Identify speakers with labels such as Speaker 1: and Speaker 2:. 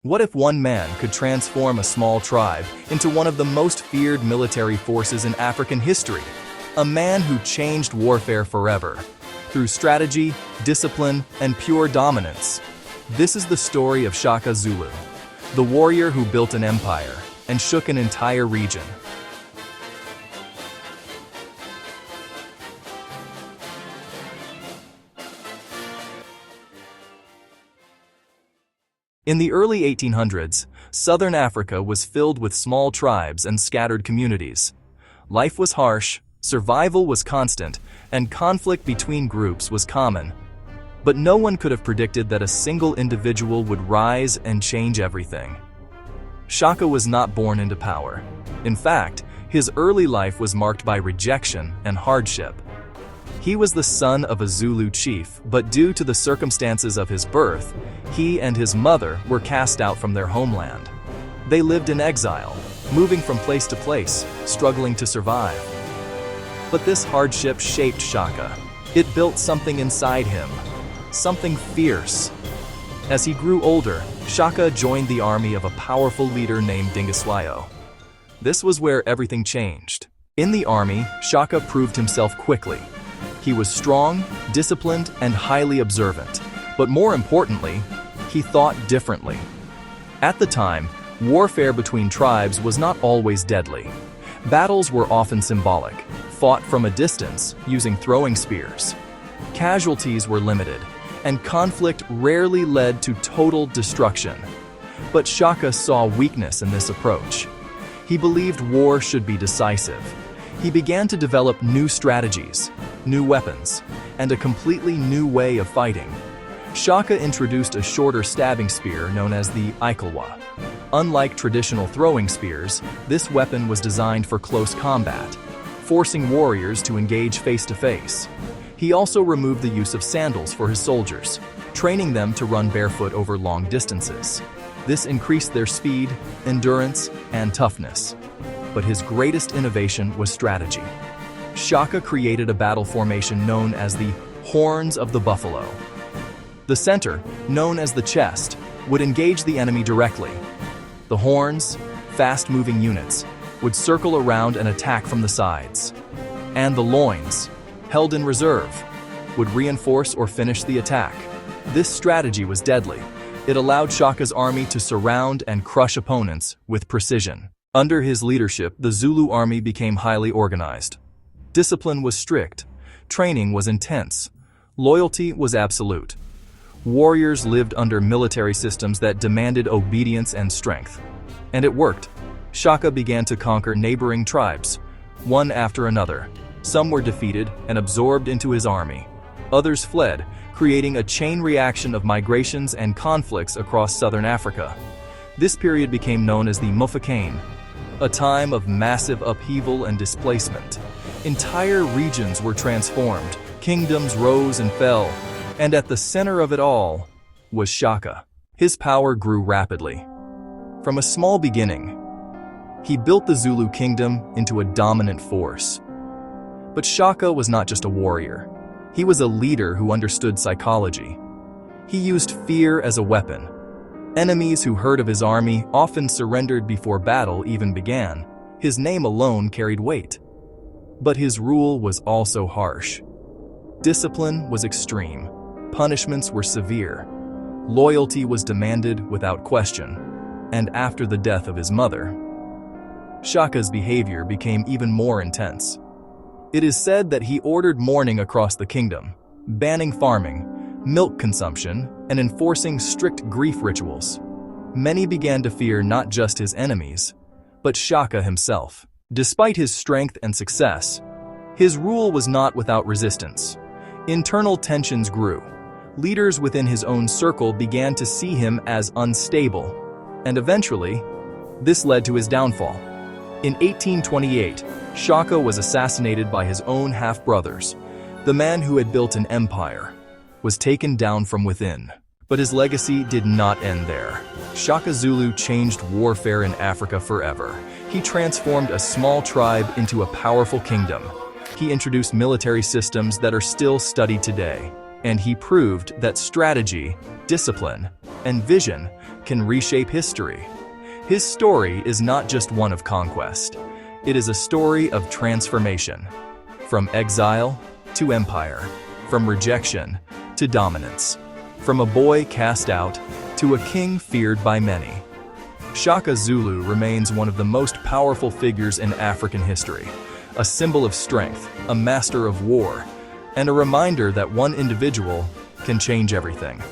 Speaker 1: What if one man could transform a small tribe into one of the most feared military forces in African history? A man who changed warfare forever, through strategy, discipline, and pure dominance. This is the story of Shaka Zulu, the warrior who built an empire and shook an entire region. In the early 1800s, southern Africa was filled with small tribes and scattered communities. Life was harsh, survival was constant, and conflict between groups was common. But no one could have predicted that a single individual would rise and change everything. Shaka was not born into power. In fact, his early life was marked by rejection and hardship. He was the son of a Zulu chief, but due to the circumstances of his birth, he and his mother were cast out from their homeland. They lived in exile, moving from place to place, struggling to survive. But this hardship shaped Shaka. It built something inside him, something fierce. As he grew older, Shaka joined the army of a powerful leader named Dingiswayo. This was where everything changed. In the army, Shaka proved himself quickly. He was strong, disciplined, and highly observant. But more importantly, he thought differently. At the time, warfare between tribes was not always deadly. Battles were often symbolic, fought from a distance using throwing spears. Casualties were limited, and conflict rarely led to total destruction. But Shaka saw weakness in this approach. He believed war should be decisive. He began to develop new strategies, new weapons, and a completely new way of fighting. Shaka introduced a shorter stabbing spear known as the Ikalwa. Unlike traditional throwing spears, this weapon was designed for close combat, forcing warriors to engage face-to-face. He also removed the use of sandals for his soldiers, training them to run barefoot over long distances. This increased their speed, endurance, and toughness. But his greatest innovation was strategy. Shaka created a battle formation known as the Horns of the Buffalo. The center, known as the chest, would engage the enemy directly. The horns, fast-moving units, would circle around and attack from the sides. And the loins, held in reserve, would reinforce or finish the attack. This strategy was deadly. It allowed Shaka's army to surround and crush opponents with precision. Under his leadership, the Zulu army became highly organized. Discipline was strict, training was intense, loyalty was absolute. Warriors lived under military systems that demanded obedience and strength. And it worked. Shaka began to conquer neighboring tribes, one after another. Some were defeated and absorbed into his army. Others fled, creating a chain reaction of migrations and conflicts across southern Africa. This period became known as the Mfecane, a time of massive upheaval and displacement. Entire regions were transformed, kingdoms rose and fell, and at the center of it all was Shaka. His power grew rapidly. From a small beginning, he built the Zulu kingdom into a dominant force. But Shaka was not just a warrior. He was a leader who understood psychology. He used fear as a weapon. Enemies who heard of his army often surrendered before battle even began. His name alone carried weight. But his rule was also harsh. Discipline was extreme. Punishments were severe. Loyalty was demanded without question. And after the death of his mother, Shaka's behavior became even more intense. It is said that he ordered mourning across the kingdom, banning farming, milk consumption, and enforcing strict grief rituals. Many began to fear not just his enemies, but Shaka himself. Despite his strength and success, his rule was not without resistance. Internal tensions grew. Leaders within his own circle began to see him as unstable, and eventually, this led to his downfall. In 1828, Shaka was assassinated by his own half-brothers. The man who had built an empire was taken down from within. But his legacy did not end there. Shaka Zulu changed warfare in Africa forever. He transformed a small tribe into a powerful kingdom. He introduced military systems that are still studied today. And he proved that strategy, discipline, and vision can reshape history. His story is not just one of conquest. It is a story of transformation. From exile to empire, from rejection to dominance, from a boy cast out to a king feared by many. Shaka Zulu remains one of the most powerful figures in African history, a symbol of strength, a master of war, and a reminder that one individual can change everything.